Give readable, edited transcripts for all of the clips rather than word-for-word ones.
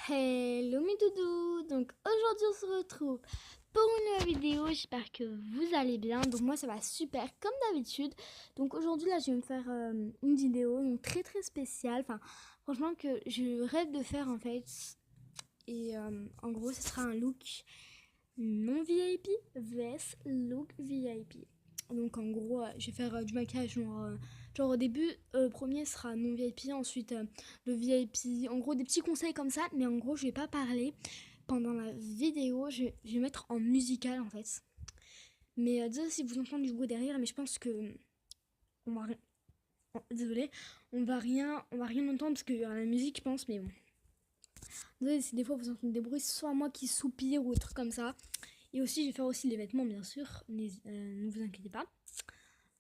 Hello mes doudous. Donc aujourd'hui on se retrouve pour une nouvelle vidéo. J'espère que vous allez bien. Donc moi ça va super comme d'habitude. Donc aujourd'hui là je vais me faire une vidéo donc très spéciale. Enfin franchement que je rêve de faire en fait. Et en gros ce sera un look non VIP vs look VIP. Donc en gros je vais faire du maquillage genre au début premier sera non VIP, ensuite le VIP, en gros des petits conseils comme ça, mais en gros je vais pas parler pendant la vidéo, je vais mettre en musical en fait. Mais désolé si vous entendez du bruit derrière, mais je pense que on va désolé, on va rien entendre parce qu'il y aura la musique je pense, mais bon. Désolé si des fois vous entendez des bruits, soit moi qui soupire ou des trucs comme ça. Et aussi, je vais faire aussi les vêtements, bien sûr. Ne vous inquiétez pas.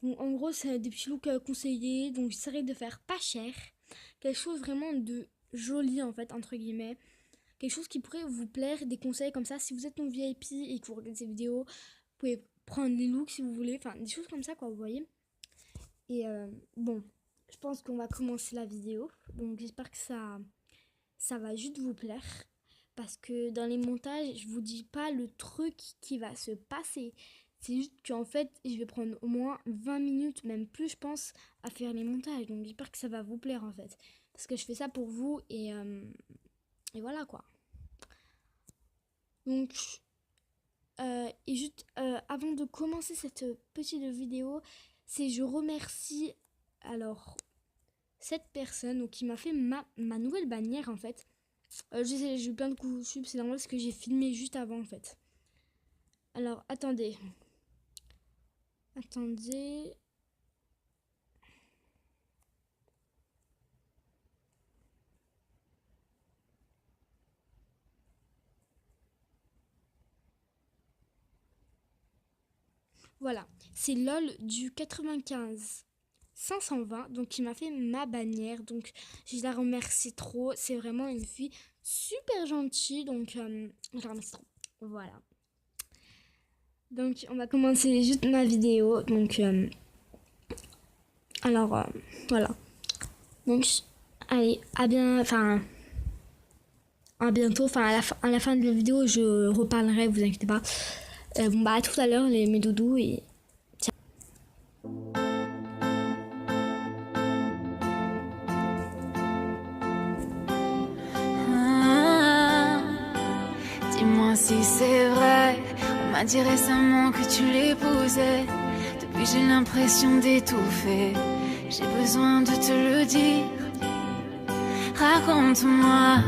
Donc, en gros, c'est des petits looks conseillés. Donc, j'essaierai de faire pas cher. Quelque chose vraiment de joli, en fait, entre guillemets. Quelque chose qui pourrait vous plaire. Des conseils comme ça. Si vous êtes non VIP et que vous regardez ces vidéos, vous pouvez prendre les looks si vous voulez. Enfin, des choses comme ça, quoi, vous voyez. Et bon, je pense qu'on va commencer la vidéo. Donc, j'espère que ça va juste vous plaire. Parce que dans les montages, je vous dis pas le truc qui va se passer. C'est juste qu'en fait, je vais prendre au moins 20 minutes, même plus, je pense, à faire les montages. Donc j'espère que ça va vous plaire en fait. Parce que je fais ça pour vous et voilà quoi. Donc, et juste avant de commencer cette petite vidéo, je remercie alors cette personne qui m'a fait ma nouvelle bannière en fait. J'ai eu plein de coups sub, c'est normal parce que j'ai filmé juste avant en fait. Alors attendez. Voilà, c'est LOL du 95 520, donc qui m'a fait ma bannière, donc je la remercie trop, c'est vraiment une fille super gentille, donc je la remercie trop, voilà. Donc on va commencer juste ma vidéo, donc alors voilà, donc allez, à bientôt, enfin à la fin de la vidéo je reparlerai, vous inquiétez pas. Bon bah à tout à l'heure mes doudous et si c'est vrai, on m'a dit récemment que tu l'épousais. Depuis j'ai l'impression d'étouffer, j'ai besoin de te le dire. Raconte-moi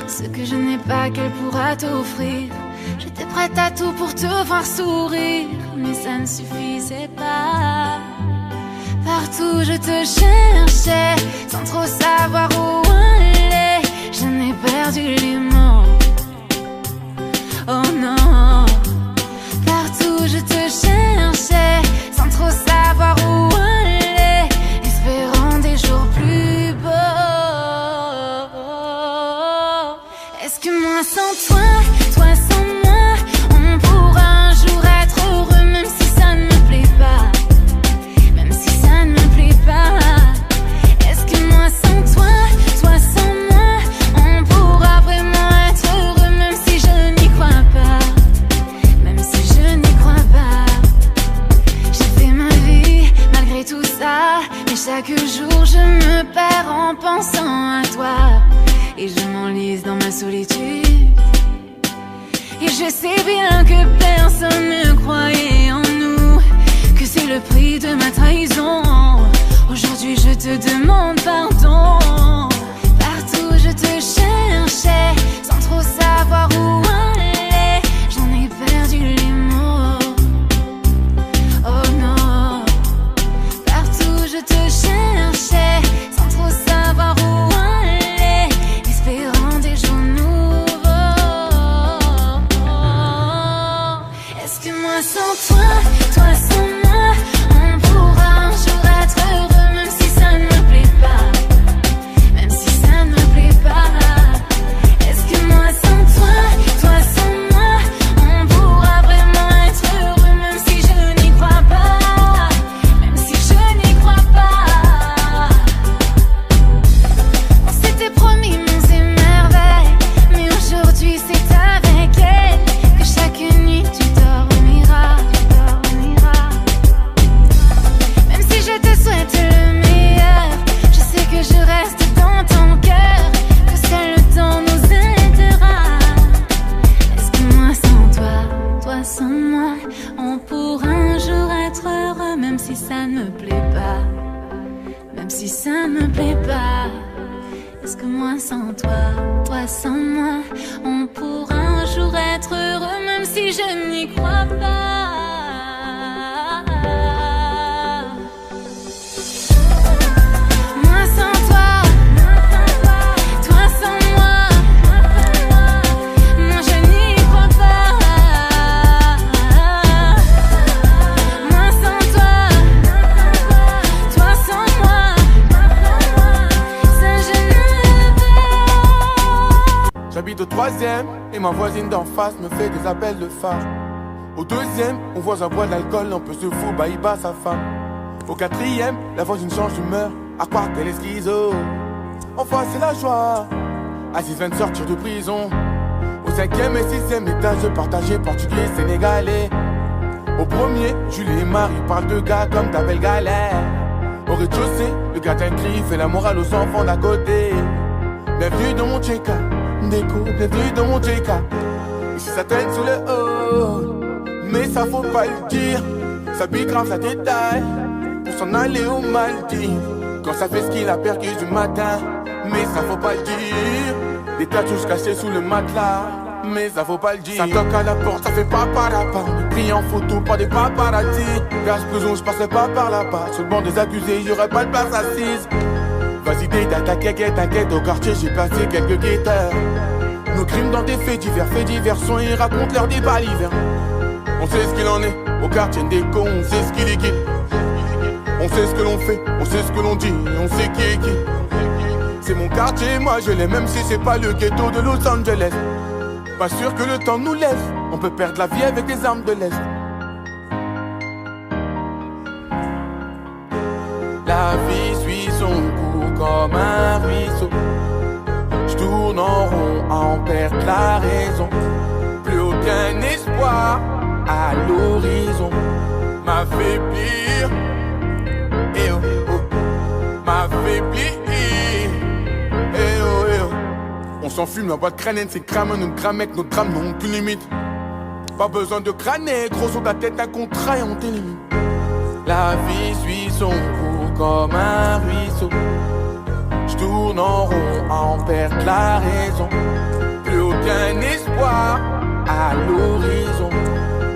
ce que je n'ai pas qu'elle pourra t'offrir. J'étais prête à tout pour te voir sourire, mais ça ne suffisait pas. Partout je te cherchais, sans trop savoir où aller. Je n'ai perdu les mots. Oh non, partout je te cherchais, sans trop savoir où aller, espérant des jours plus beaux. Est-ce que moi sans toi sans moi, on pourra un jour être heureux, même si ça ne me plaît pas, même si ça ne me plaît pas. Est-ce que moi sans toi sans moi, on pourra vraiment être heureux, même si je n'y crois pas, même si je n'y crois pas. J'ai fait ma vie malgré tout ça, mais chaque jour je me perds en pensant à toi. Et je m'enlise dans ma solitude. Et je sais bien que personne ne croyait en nous, que c'est le prix de ma trahison. Aujourd'hui je te demande pardon. Partout je te cherchais, sans trop savoir où aller. J'en ai perdu les mots. Oh non. Partout je te cherchais, sans trop savoir où aller, espérant des jours nouveaux. Est-ce que moi sans toi sans moi, on pourra un jour être heureux, même si ça ne me plaît pas, même si ça ne me plaît pas. toi sans moi, on pourra un jour être heureux, même si je n'y crois pas. Moi sans toi, toi sans moi, non je n'y crois pas. Moi sans toi, toi sans moi, ça je ne veux pas. J'habite au 3e et ma voisine d'en face me fait des appels de phare. Au 2e, mon voisin boit de l'alcool, un peu se fout, bah il bat sa femme. Au 4e, la voisine change d'humeur, à croire qu'elle est schizo. Enfin c'est la joie, Aziz vient de sortir de prison. Au 5e et 6e étage, partagé portugais sénégalais. Au 1er, Julie et Marie parlent de gars comme ta belle galère. Au rez-de-chaussée, le gardien crie, fait la morale aux enfants d'à côté. Bienvenue dans mon JK, déco, bienvenue dans mon JK. Ici ça traîne sous le haut, mais ça faut pas le dire. Ça pique grave, ça détaille, pour s'en aller aux Maldives. Quand ça fait ce qu'il a perdu du matin, mais ça faut pas le dire. Des tatouages cachés sous le matelas, mais ça faut pas le dire. Ça toque à la porte, ça fait pas par là-bas. On est pris en photo par des paparazzi. Gage prison, je passerai pas par là-bas. Sur le banc des accusés, y'aurait pas de place assise. Vas-y date, t'inquiète, au quartier j'ai placé quelques guetteurs. Nos crimes dans des faits divers sont et racontent leur débat l'hiver. On sait ce qu'il en est, au quartier des cons, on sait ce qu'il est qui. On sait ce que l'on fait, on sait ce que l'on dit, on sait qui est qui. C'est mon quartier, moi je l'ai, même si c'est pas le ghetto de Los Angeles. Pas sûr que le temps nous laisse, on peut perdre la vie avec des armes de l'Est. La vie suit son cours comme un ruisseau. J'tourne en rond à en perdre la raison. Plus aucun espoir à l'horizon. M'affaiblir, eh oh, oh. M'affaiblir, eh oh, eh oh. On s'enfume, la boîte crânienne, c'est crâne, notre grammaire, notre drame n'ont aucune limite. Pas besoin de crâner, gros sur ta tête, un contrat et on t'élimine. La vie suit son cours comme un ruisseau. J'tourne en rond à en perdre la raison. Plus aucun espoir à l'horizon.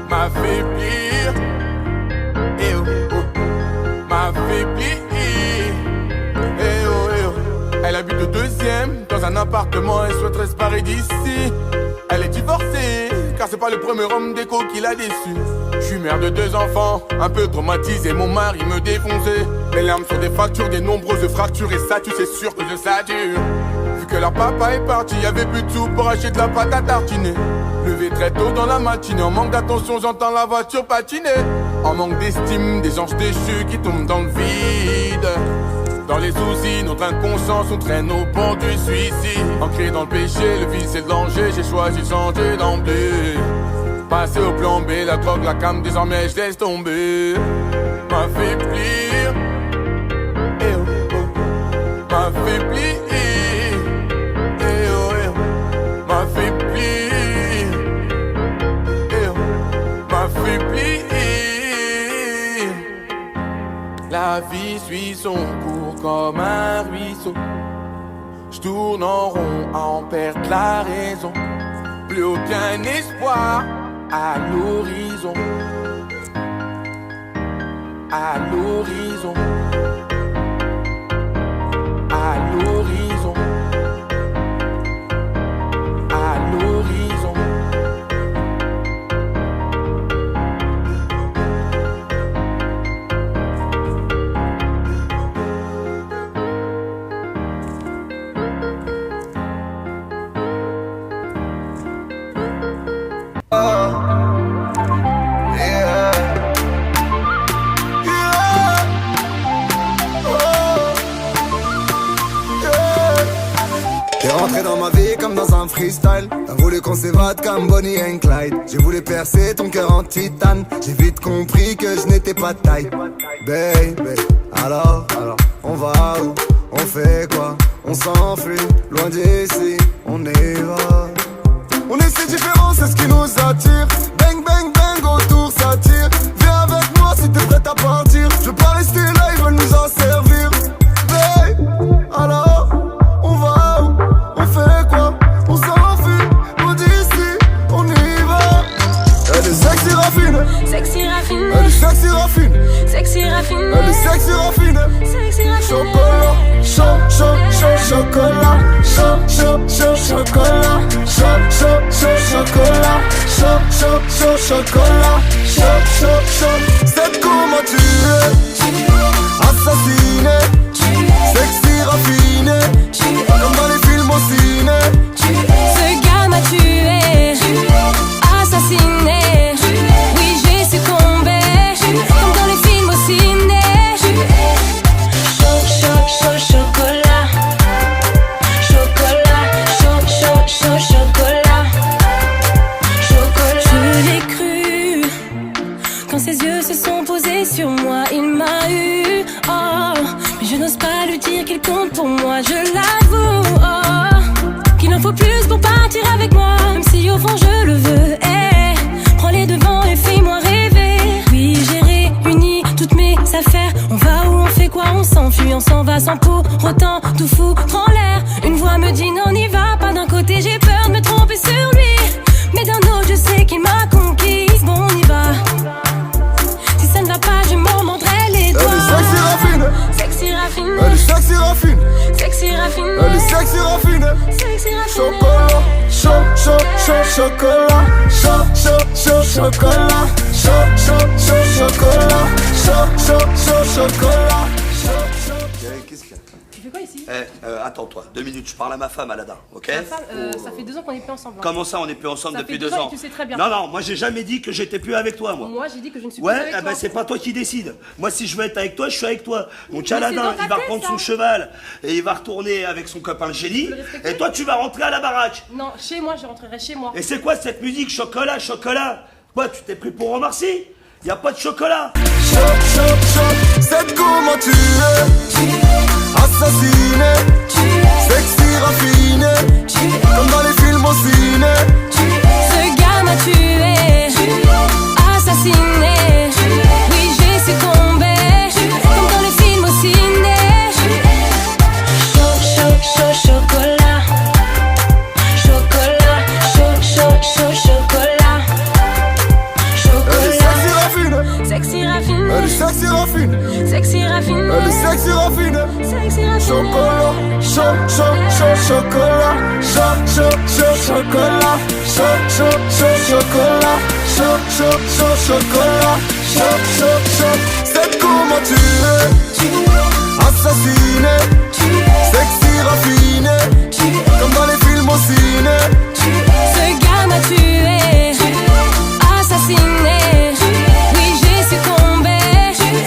M'affaiblir, eh oh, oh. M'affaiblir, eh oh, eh oh. Elle habite au 2e, dans un appartement, elle souhaiterait se barrer d'ici. Elle est divorcée, car c'est pas le premier homme déco qui l'a déçu. Je suis mère de 2 enfants, un peu traumatisé, mon mari me défonçait. Mes larmes sont des fractures, des nombreuses fractures, et ça tu sais sûr que je sature. Vu que leur papa est parti, y'avait plus de sous pour acheter de la pâte à tartiner. Levé très tôt dans la matinée, en manque d'attention j'entends la voiture patiner. En manque d'estime, des anges déchus qui tombent dans le vide. Dans les soucis, notre inconscience nous traîne au bord du suicide. Ancré dans le péché, le vice et le danger, j'ai choisi de changer d'emblée. Passer au plan B, la drogue, la cam, désormais je laisse tomber. M'affaiblir, eh oh oh. M'affaiblir, eh oh eh oh. M'affaiblir, eh oh. M'affaiblir. La vie suit son cours comme un ruisseau. J'tourne en rond à en perdre la raison. Plus aucun espoir à l'horizon. À l'horizon. À l'horizon. À l'horizon. T'es rentré dans ma vie comme dans un freestyle. T'as voulu qu'on s'évade comme Bonnie and Clyde. J'ai voulu percer ton cœur en titane. J'ai vite compris que je n'étais pas de taille. Baby, alors, on va où? On fait quoi? On s'enfuit, loin d'ici, on y va. On est si différents, c'est ce qui nous attire. Bang, bang, bang, autour ça tire. Viens avec moi si t'es prête à partir. Je veux pas rester là, ils veulent nous en servir. Baby, alors, on va où? On fait quoi? chocolat, c'est comment tu es, assassiné, sexy raffiné, comme dans les films au ciné. Ce gars m'a tué, assassiné. Oui, j'ai succombé, comme dans les films au ciné. Chocolat. Je l'ai cru quand ses yeux se sont posés sur moi. Il m'a eu, oh, mais je n'ose pas lui dire qu'il compte pour moi. Je l'avoue, oh, qu'il en faut plus pour partir avec moi. Même si au fond je le veux, prends les devants et fais-moi rêver. Oui, j'ai réuni toutes mes affaires. On va où, on fait quoi, on s'enfuit, on s'en va sans pour autant tout foutre en l'air. Une voix me dit non, n'y va pas. D'un côté j'ai peur de me tromper sur lui, mais d'un autre je sais qu'il m'a conquise. Bon, on y va. Si ça ne va pas, je m'en mordrai les doigts. Elle est sexy raffinée. Elle est sexy raffinée. Sexy raffinée. Elle est sexy raffinée. Sexy raffinée. Chocolat, chocolat, chocolat. Qu'est-ce qu'il y a? Tu fais quoi ici? Attends-toi, 2 minutes, je parle à ma femme, Aladin, ok? Ma femme, ça fait 2 ans qu'on est plus ensemble. Hein. Comment ça, on n'est plus ensemble ça depuis fait 2 ans ans? et tu sais très bien. Non, moi j'ai jamais dit que j'étais plus avec toi, moi. Moi j'ai dit que je ne suis plus avec toi. C'est pas toi qui décide. Moi, si je veux être avec toi, je suis avec toi. Donc Mais Aladin, c'est dans ta il va tête, reprendre ça. son cheval et il va retourner avec son copain le génie. Et toi, tu vas rentrer à la baraque. Non, chez moi, je rentrerai chez moi. Et c'est quoi cette musique, chocolat? Quoi, tu t'es pris pour Omar-Sy? Y a pas de chocolat. C'est comment tu es, assassiné, sexy raffiné, comme dans les films au ciné. Ce gars m'a tué, assassiné. Oui, j'ai succombé, comme dans les films au ciné. Chocolat. Elle est sexy raffiné. Sexy raffinée. Elle est sexy raffiné. Sexy raffinée. Chocolat, chocolat, c'est comment tu es, assassiné, sexy raffiné, comme dans les films au ciné. Ce gars m'a tué, assassiné. Oui, j'ai succombé,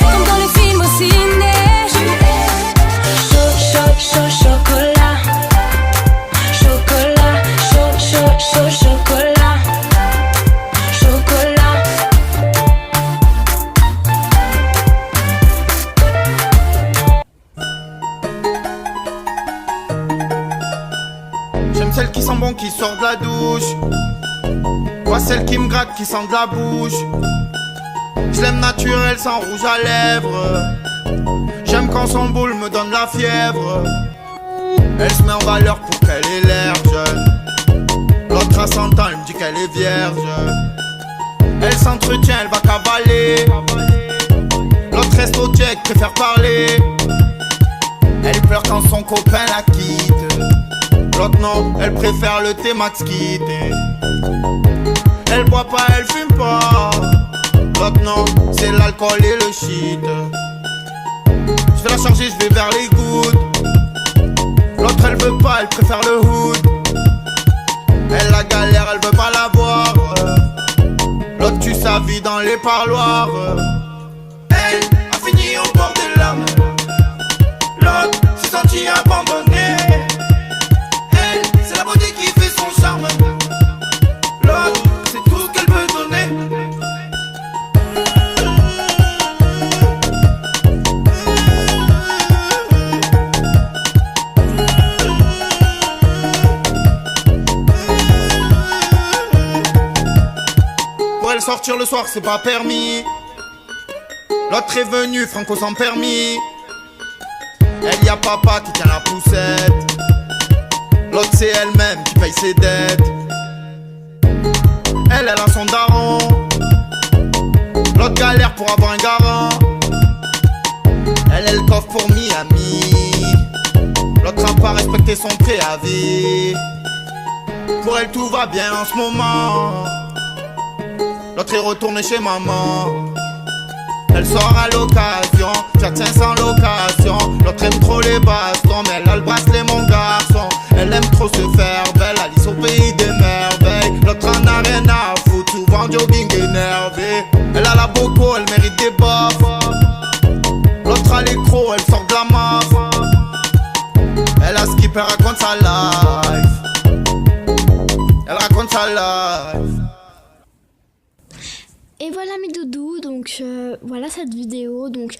comme dans les films au ciné. Chocolat. J'aime celle qui sent bon, qui sort de la douche. Pas celle qui me gratte, qui sent de la bouche. Je l'aime naturelle, sans rouge à lèvres. J'aime quand son boule me donne la fièvre. Elle se met en valeur pour qu'elle ait l'air jeune. L'autre à 100 ans, elle me dit qu'elle est vierge. Elle s'entretient, elle va cavaler. L'autre reste au check, préfère parler. Elle pleure quand son copain la quitte. L'autre non, elle préfère le thé Max Kit. Elle boit pas, elle fume pas. L'autre non, c'est l'alcool et le shit. Je vais la charger, je vais vers les gouttes. L'autre elle veut pas, elle préfère le hood. Elle la galère, elle veut pas la voir. L'autre tue sa vie dans les parloirs. Elle a fini au bord des larmes. L'autre s'est senti abandonné. Elle, c'est la beauté qui fait son charme. L'autre, c'est tout ce qu'elle veut donner. Pour elle sortir le soir, c'est pas permis. L'autre est venu, franco sans permis. Elle y a papa qui tient la poussette. L'autre c'est elle-même qui paye ses dettes. Elle a son daron. L'autre galère pour avoir un garant. Elle le coffre pour Miami. L'autre a pas respecté son préavis. Pour elle tout va bien en ce moment. l'autre est retourné chez maman. Elle sort à l'occasion, je tiens sans location. L'autre aime trop les bastons, mais elle a le bracelet mon garçon. Elle aime trop se faire belle, Alice au pays des merveilles. L'autre en a rien à foutre, souvent jogging énervé. Elle a la boco, elle mérite des baffes. L'autre a l'écro, elle sort de la maf. Elle a skip, elle raconte sa life. Elle raconte sa life. Et voilà mes doudous, donc voilà cette vidéo. Donc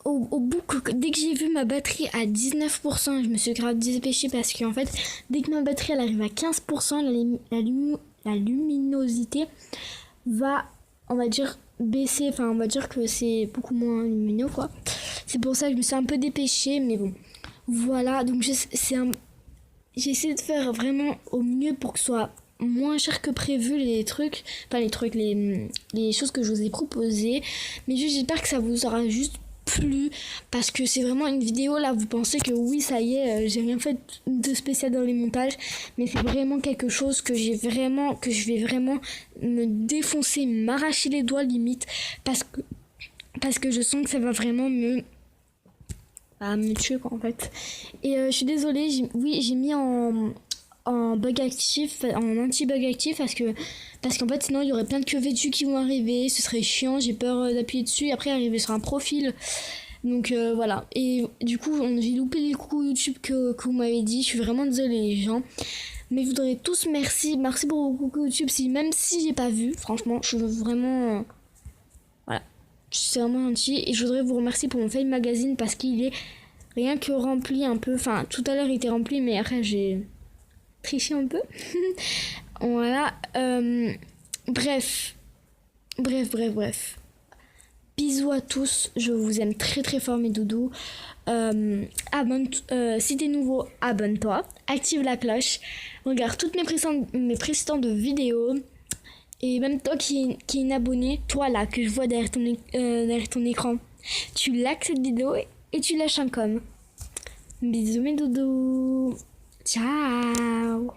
au bout, dès que j'ai vu ma batterie à 19%, je me suis grave dépêchée parce qu'en fait, dès que ma batterie elle arrive à 15%, la luminosité va, on va dire, baisser. Enfin, on va dire que c'est beaucoup moins lumineux, quoi. C'est pour ça que je me suis un peu dépêchée, mais bon. Voilà, donc j'ai essayé de faire vraiment au mieux pour que ce soit moins cher que prévu les choses que je vous ai proposées, mais j'espère que ça vous aura juste plu parce que c'est vraiment une vidéo là, vous pensez que oui ça y est, j'ai rien fait de spécial dans les montages, mais c'est vraiment quelque chose que je vais vraiment me défoncer, m'arracher les doigts limite parce que je sens que ça va vraiment me tuer quoi en fait. Et je suis désolée, j'ai mis en bug actif, en anti-bug actif parce qu'en fait sinon il y aurait plein de queues vêtues qui vont arriver, ce serait chiant, j'ai peur d'appuyer dessus et après arriver sur un profil, donc voilà. Et du coup j'ai loupé les coups YouTube que vous m'avez dit, je suis vraiment désolée les gens, mais je voudrais tous merci pour vos coucou YouTube, même si j'ai pas vu, franchement je veux vraiment voilà, c'est vraiment gentil. Et je voudrais vous remercier pour mon fail magazine parce qu'il est rien que rempli un peu, enfin tout à l'heure il était rempli mais après j'ai triché un peu. Voilà. Bref. Bisous à tous. Je vous aime très très fort mes doudous. Si t'es nouveau, abonne-toi. Active la cloche. Regarde toutes mes précédentes vidéos. Et même toi qui es inabonné, toi là que je vois derrière ton écran, tu likes cette vidéo et tu lâches un com. Bisous mes doudous. Ciao.